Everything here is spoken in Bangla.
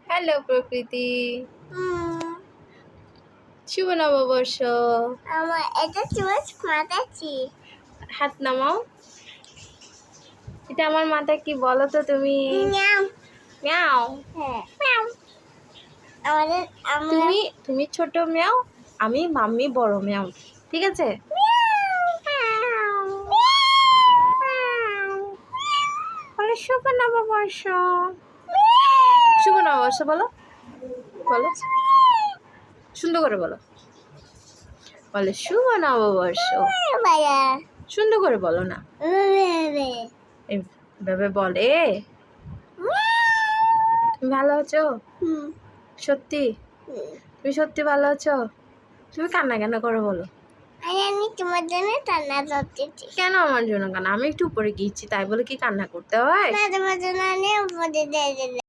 হ্যালো প্রকৃতি, শুভ নববর্ষ। আমার এটা চুজ মাতাচ্ছি। হাত নামাও। এটা আমার মাথা কি বলো তো তুমি? মিয়াও। মিয়াও। হ্যাঁ মিয়াও। আমাদের তুমি তুমি ছোট মিয়াও, আমি মাম্মি বড় মিয়াও, ঠিক আছে? বলো শুভ নববর্ষ। শুভ নববর্ষ বলো, বলো সুন্দর করে বলো। বলো শুভ নববর্ষ, সুন্দর করে বলো না। এইভাবে বলে। তুমি ভালো আছো? সত্যি? তুমি সত্যি ভালো আছো? তুমি কান্না কেন করে বলো? আমি তোমার জন্য রান্না করতেছি। কেন আমার জন্য কান্না? আমি একটু উপরে গিয়েছি তাই বলে কি কান্না করতে হয়? না তোমার জন্য আমি উপরে দিয়ে